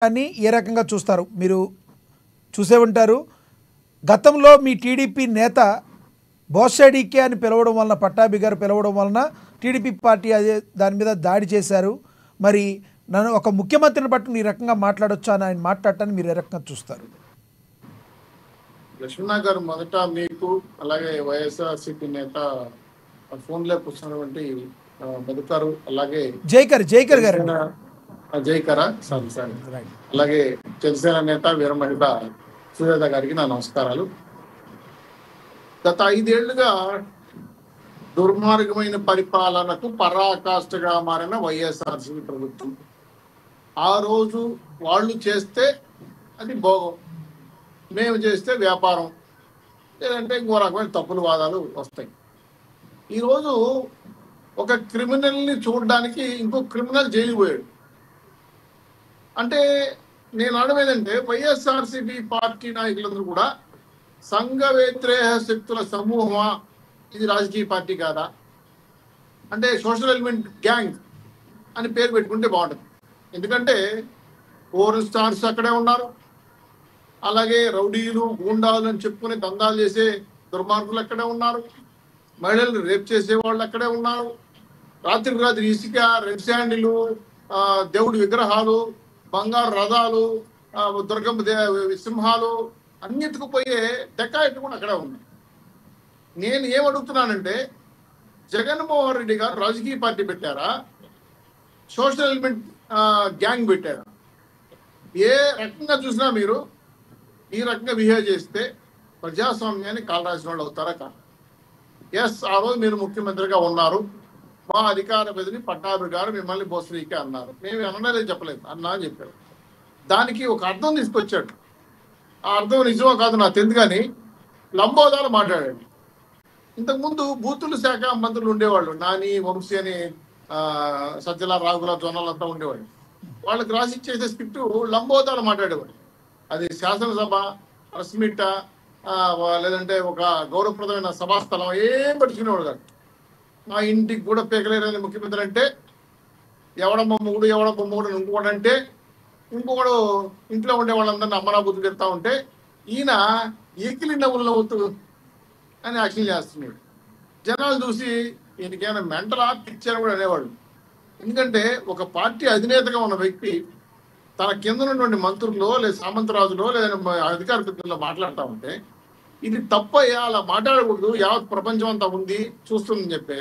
అని ఏ రకంగా చూస్తారు? మీరు చూసే ఉంటారు. గతంలో మీ టీడీపీ నేత బోస్సాడీకే అని పిలవడం వలన, పట్టాభి గారు పిలవడం వలన టీడీపీ పార్టీ అదే దాని మీద దాడి చేశారు. మరి నన్ను ఒక ముఖ్యమంత్రిని పట్టుకుని ఈ రకంగా మాట్లాడొచ్చా అని ఆయన మాట్లాడటాన్ని మీరు ఏ రకంగా చూస్తారు? లక్ష్మణ గారు, మొదట మీకు అలాగే వైఎస్ఆర్సీపీ నేత ఫోన్లో కూర్చున్నటువంటి మధుకారు, అలాగే జైకర్ గారు, జైకరా సారీ అలాగే జనసేన నేత వీరమహిళ సుజాత గారికి నా నమస్కారాలు. గత 5 ఏళ్లుగా దుర్మార్గమైన పరిపాలనకు పరాకాష్ఠగా మారిన వైఎస్ఆర్సీపీ ప్రభుత్వం, ఆ రోజు వాళ్ళు చేస్తే అది భోగం, మేము చేస్తే వ్యాపారం, లేదంటే ఇంకో రకమైన తప్పుల వాదాలు వస్తాయి. ఈరోజు ఒక క్రిమినల్ని చూడడానికి ఇంకో క్రిమినల్ జైలుకి పోయాడు. అంటే నేను అడవేదంటే వైఎస్ఆర్సీపీ పార్టీ నాయకులందరూ కూడా సంఘ వ్యతిరేక శక్తుల సమూహమా? ఇది రాజకీయ పార్టీ కాదా? అంటే సోషల్ ఎలిమెంట్ గ్యాంగ్ అని పేరు పెట్టుకుంటే బాగుంటుంది. ఎందుకంటే 4 స్టార్స్ అక్కడే ఉన్నారు, అలాగే రౌడీలు, గూండాలు అని చెప్పుకుని దందాలు చేసే దుర్మార్గులు అక్కడే ఉన్నారు, మహిళలు రేప్ చేసే వాళ్ళు అక్కడే ఉన్నారు, రాత్రికి రాత్రి ఇసుక, రెడ్ శాండిలు, దేవుడి విగ్రహాలు, బంగారు రథాలు, దుర్గమ్మ సింహాలు అన్నిటికి పోయే డెకాయిట్లు కూడా అక్కడే ఉన్నాయి. నేను ఏమడుగుతున్నానంటే, జగన్మోహన్ రెడ్డి గారు రాజకీయ పార్టీ పెట్టారా, సోషల్ ఎలిమెంట్ గ్యాంగ్ పెట్టారా? ఏ రకంగా చూసినా మీరు ఈ రకంగా బిహేవ్ చేస్తే ప్రజాస్వామ్యాన్ని కాలరాసిన వాళ్ళు అవుతారా కాదు? ఎస్, ఆ రోజు మీరు ముఖ్యమంత్రిగా ఉన్నారు, మా అధికార ప్రతినిధి పట్టాభి గారు మిమ్మల్ని బోస్రీకే అన్నారు. మేము అనలేదు, చెప్పలేదు, అన్నా అని చెప్పారు. దానికి ఒక అర్థం తీసుకొచ్చాడు. ఆ అర్థం నిజమో కాదు నాకు తెలియదు, కానీ లంబోదాలు మాట్లాడాడు. ఇంతకుముందు బూతుల శాఖ మంత్రులు ఉండేవాళ్ళు, నాని, వంశీ అని, సజ్జల, రాఘుల, జొన్నలు అంతా ఉండేవాళ్ళు. వాళ్ళకి రాసిచ్చేసే స్క్రిప్ట్ లంబోదాలు మాట్లాడేవాడు. అది శాసనసభ, ప్రెస్ మీట్, లేదంటే ఒక గౌరవప్రదమైన సభాస్థలం ఏం పట్టుకునేవాడు కాదు. మా ఇంటికి కూడా పేకలేరని ముఖ్యమంత్రి అంటే, ఎవడమ్మ మొగుడు ఇంకొకడంటే, ఇంకొకడు ఇంట్లో ఉండే వాళ్ళందరినీ అమ్మనా బుద్ధి పెడతా ఉంటే, ఈయన ఎకిలి నవ్వులు నవ్వుతూ అని యాక్షన్ చేస్తున్నాడు. జనాలు చూసి ఈయనకేమైనా మెంటల్ పిచ్చారని కూడా అనేవాళ్ళు. ఎందుకంటే ఒక పార్టీ అధినేతగా ఉన్న వ్యక్తి తన కింద ఉన్నటువంటి మంత్రులు, లేదా సామంతరాజులో, లేదా అధికార ప్రతినిధుల్లో మాట్లాడుతూ ఉంటే, ఇది తప్పయ్యా, అలా మాట్లాడకూడదు, యావత్ ప్రపంచం అంతా ఉంది చూస్తుందని చెప్పి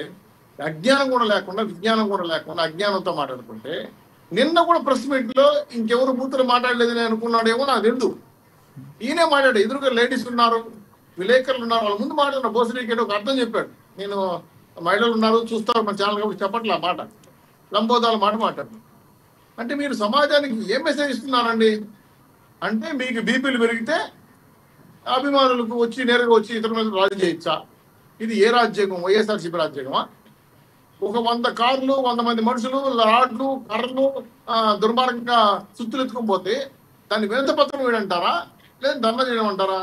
అజ్ఞానం కూడా లేకుండా, విజ్ఞానం కూడా లేకుండా అజ్ఞానంతో మాట్లాడుకుంటే, నిన్న కూడా ప్రెస్ మీట్లో ఇంకెవరు బూతులు మాట్లాడలేదని అనుకున్నాడేమో నాకు తెలుసు. ఈయనే మాట్లాడు, ఎదురుగా లేడీస్ ఉన్నారు, విలేకరులు ఉన్నారు, వాళ్ళ ముందు మాట్లాడిన బోసరీకి ఒక అర్థం చెప్పాడు. నేను మహిళలు ఉన్నారు చూస్తారు మన ఛానల్ కాబట్టి చెప్పట్లే ఆ మాట, లంబోదాల మాట మాట్లాడు. అంటే మీరు సమాజానికి ఏం మెసేజ్ ఇస్తున్నారండి? అంటే మీకు బీపీలు పెరిగితే అభిమానులకు వచ్చి నేరుగా వచ్చి ఇతరుల మీద రాజీ చేయొచ్చా? ఇది ఏ రాజ్యాంగం? వైఎస్ఆర్సీపీ రాజ్యాంగమా? ఒక 100 కార్లు, 100 మంది మనుషులు, రాడ్లు, కర్రలు దుర్మార్గంగా సుత్తులు ఎత్తుకొని పోతే దాన్ని వినతి పత్రం వేయడంటారా, లేదా ధర్నా చేయడం అంటారా?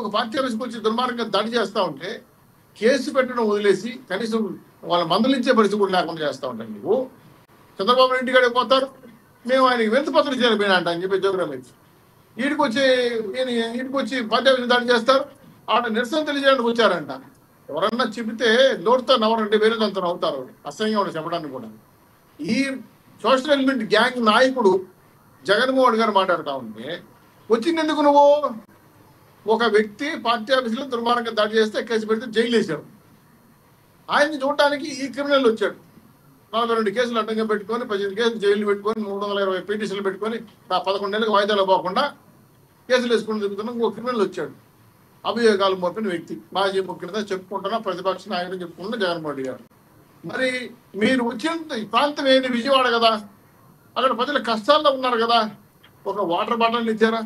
ఒక పార్టీ ఆఫీస్కి వచ్చి దుర్మార్గంగా దాడి చేస్తూ ఉంటే కేసు పెట్టడం వదిలేసి కనీసం వాళ్ళ మందలించే పరిస్థితి కూడా లేకుండా చేస్తూ ఉంటాను. నువ్వు చంద్రబాబు నాయుడు ఇంటికాడికి పోతారు, మేము ఆయనకి వినతి పత్రం చేయలేకపోయినా అంట అని చెప్పి జోగ్రామ్ వీడికి వచ్చి పార్టీ ఆఫీస్ దాడి చేస్తారు. ఆడ నిరసన తెలియజేయడానికి వచ్చారంట. ఎవరన్నా చెబితే నోటితో నవరంటే వేరే దాంతో నవ్వుతారు, అసహ్యంగా ఉండే చెప్పడానికి కూడా. ఈ సోషల్ ఎలిమెంట్ గ్యాంగ్ నాయకుడు జగన్మోహన్ గారు మాట్లాడుతూ ఉంటే వచ్చిందెందుకు? నువ్వు ఒక వ్యక్తి పార్టీ ఆఫీసులో దుర్మార్గంగా దాడి చేస్తే కేసు పెడితే జైలు వేశారు. ఆయన్ని చూడటానికి ఈ క్రిమినల్ వచ్చాడు. 42 కేసులు అడ్డంగా పెట్టుకొని, 18 కేసులు జైలు పెట్టుకొని, 320 పిటిషన్లు పెట్టుకొని 11 నెలలకు వాయిదాలు పోకుండా కేసులు వేసుకుని తిరుగుతున్న ఇంకో క్రిమినల్ వచ్చాడు. అభియోగాలు మోపిన వ్యక్తి, మాజీ ముఖ్యమంత్రి చెప్పుకుంటున్నా, ప్రతిపక్ష నాయకుడు చెప్పుకుంటున్నా జగన్మోహన్ రెడ్డి గారు. మరి మీరు వచ్చిన ప్రాంతం ఏంటి? విజయవాడ కదా, అక్కడ ప్రజలు కష్టాల్లో ఉన్నారు కదా. ఒక వాటర్ బాటిల్ ఇచ్చారా?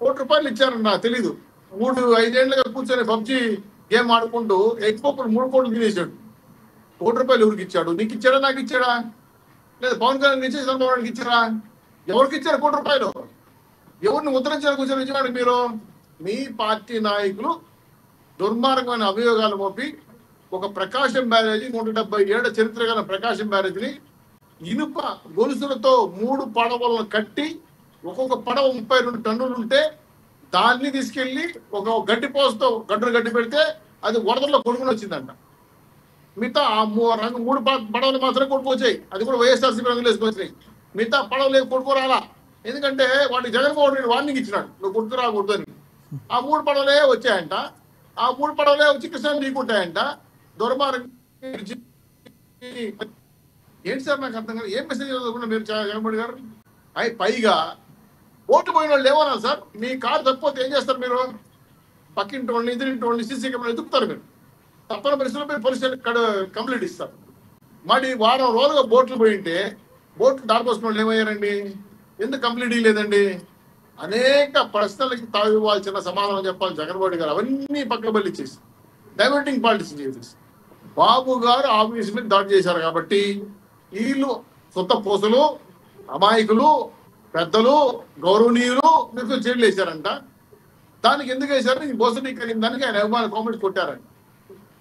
₹1 ఇచ్చారని నాకు తెలీదు. 5 ఏళ్ళుగా కూర్చొని పబ్జీ గేమ్ ఆడుకుంటూ ఎగ్ పప్పులు 3 కోట్లు తినేసాడు. ₹1 ఎవరికి ఇచ్చాడు? నీకు ఇచ్చాడా, నాకు ఇచ్చాడా, లేదా పవన్ కళ్యాణ్ ఇచ్చే చంద్రబాబుకి ఇచ్చారా? ఎవరికి ఇచ్చారు ₹1? ఎవరిని ఉత్తరించారు కూర్చొని విజయవాడకి? మీరు మీ పార్టీ నాయకులు దుర్మార్గమైన అభియోగాలు మోపి ఒక ప్రకాశం బ్యారేజీ 170 ఏళ్ల చరిత్ర గల ప్రకాశం బ్యారేజీని ఇనుప గొలుసులతో 3 పడవలను కట్టి ఒక్కొక్క పడవ 32 టన్నులు ఉంటే దాన్ని తీసుకెళ్లి ఒక గడ్డి పోస్తో గడ్డి పెడితే అది వరదల్లో కొడుకుని వచ్చిందంట. మిగతా ఆ 3 పడవలు మాత్రమే కొట్టుకొచ్చాయి, అది కూడా వైఎస్ఆర్సీపీ రంగులు వేసుకొచ్చినాయి. మిగతా పడవలు కొట్టుకోరాలా, ఎందుకంటే వాడికి జగన్మోహన్ రెడ్డి వార్నింగ్ ఇచ్చినాడు నువ్వు కొట్టుకురాకూడదు అని. ఆ 3 పడవలే వచ్చాయంట. ఆ 3 పడవలే వచ్చి కృష్ణాన్ని ఢీకుంటాయంట. దుర్మార్గం. ఏంటి సార్ నాకు అర్థం కాదు, ఏం మెసేజ్ చదువుకున్నా మీరు జగన్మోహన్ గారు? అయి పైగా ఓటు పోయిన వాళ్ళు ఏమన్నా సార్, మీ కారు తప్పిపోతే ఏం చేస్తారు మీరు? పక్కింటి వాళ్ళని ఎదురింటి వాళ్ళని సీసీ కెమెరా ఎదుగుతారు మీరు. తప్పని పరిస్థితుల్లో మీరు పోలీస్ కంప్లైంట్ ఇస్తారు. మరి వారం రోజులుగా బోట్లు పోయింటే బోట్లు దారిపోసిన వాళ్ళు ఏమయ్యారండి? ఎందుకు కంప్లైంట్ ఇవ్వలేదండి? అనేక ప్రశ్నలకి తావివ్వాల్సిన సమాధానం చెప్పాలి జగన్మోహన్ రెడ్డి గారు. అవన్నీ పక్కబల్లి ఇచ్చేసి డైవర్టింగ్ పాలిటిక్స్ చేసేసి బాబు గారు ఆఫీస్ మీద దాడి చేశారు కాబట్టి వీళ్ళు సొంత పోసులు, అమాయకులు, పెద్దలు, గౌరవనీయులు మీకు జైలు వేశారంట. దానికి ఎందుకు వేశారు? బోసడి కలిగిన దానికి ఆయన అభిమాన కామెంట్స్ కొట్టారంట.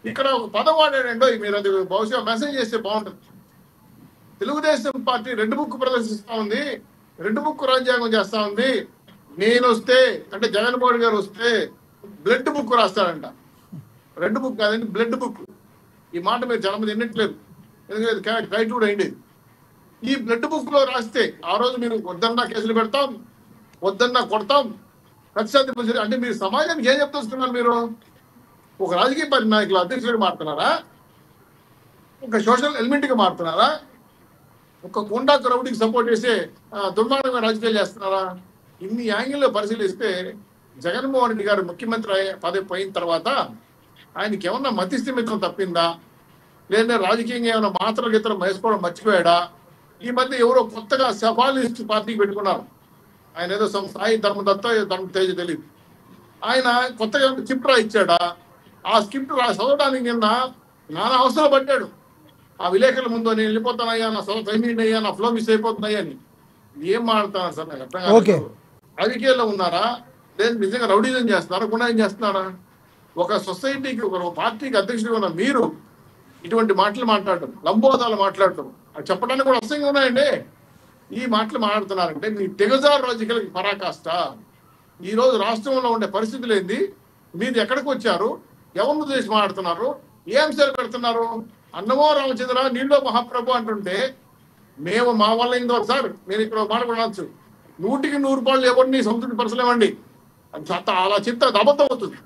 ఇక్కడ ఒక పదం వాడాడండో, మీరు అది బహుశా మెసేజ్ చేస్తే బాగుంటుంది. తెలుగుదేశం పార్టీ రెడ్ బుక్ ప్రదర్శిస్తా ఉంది, రెడ్ బుక్ రాజ్యాంగం చేస్తా ఉంది. నేను వస్తే అంటే జగన్మోహన్ గారు వస్తే బ్లడ్ బుక్ రాస్తాడంట. రెడ్ బుక్ కాదండి, బ్లడ్ బుక్. ఈ మాట మీరు చాలా మంది వినట్లేదు, ఎందుకంటే రైట్ కూడా అయింది. ఈ బ్లడ్ బుక్ లో రాస్తే ఆ రోజు మీరు వద్దన్నా కేసులు పెడతాం, వద్దన్నా కొడతాం, ఖచ్చితంగా. అంటే మీరు సమాజానికి ఏం చెప్తున్నారు? మీరు ఒక రాజకీయ పార్టీ నాయకులు అధ్యక్షుడిగా మారుతున్నారా? ఒక సోషల్ ఎలిమెంట్గా మారుతున్నారా? ఒక గుండా క్రౌడ్కి సపోర్ట్ చేసే దుర్మార్గమైన రాజకీయాలు చేస్తున్నారా? ఇన్ని యాంగిల్లో పరిశీలిస్తే జగన్మోహన్ రెడ్డి గారు ముఖ్యమంత్రి పదవి పోయిన తర్వాత ఆయనకి ఏమన్నా మతిస్థిమితం తప్పిందా, లేదా రాజకీయంగా ఏమైనా మాత్రలు గీతలు వేసుకోవడం మర్చిపోయాడా? ఈ మధ్య ఎవరో కొత్తగా సఫాలిస్ట్ పార్టీకి పెట్టుకున్నారు. ఆయన ఏదో సాయి ధర్మదత్త ధర్మ తేజ తెలియదు. ఆయన కొత్తగా స్క్రిప్ట్ ఇచ్చాడా? ఆ స్క్రిప్ట్ చదవడానికి నిన్న నానా అవసరం పడ్డాడు. ఆ విలేకరుల ముందు నేను వెళ్ళిపోతానయ్యా, నా సొంత టైమింగ్ అయ్యా, నా ఫ్లో మిస్ అయిపోతున్నాయి అని. ఏం మాట్లాడుతున్నారు సార్? నాకు అర్థం కాదు. రాజకీయాల్లో ఉన్నారా, లేదు నిజంగా రౌడీజం చేస్తున్నారా, గుండాయిజం చేస్తున్నారా? ఒక సొసైటీకి ఒక పార్టీకి అధ్యక్షుడిగా ఉన్న మీరు ఇటువంటి మాటలు మాట్లాడటం, లంబోదాలు మాట్లాడటం, అది చెప్పడానికి కూడా అసహ్యంగా ఉన్నాయండి. ఈ మాటలు మాట్లాడుతున్నారంటే మీ తెగజారు రాజకీయాలకి పరాకాష్ట. ఈ రోజు రాష్ట్రంలో ఉండే పరిస్థితులు ఏంది? మీరు ఎక్కడికి వచ్చారు? ఎవరిని ఉద్దేశించి మాట్లాడుతున్నారు? ఏ అంశాలు పెడుతున్నారు? అన్నమో రామచంద్ర నీళ్ళో మహాప్రభు అంటుంటే మేము మా వల్ల ఏందో సార్, నేను ఇక్కడ మాట్లాడచ్చు 100కి 100 రూపాయలు ఎవరిని సంతృప్తి పరచలేమండి. అది అలా చెప్తే అది అబద్ధం అవుతుంది.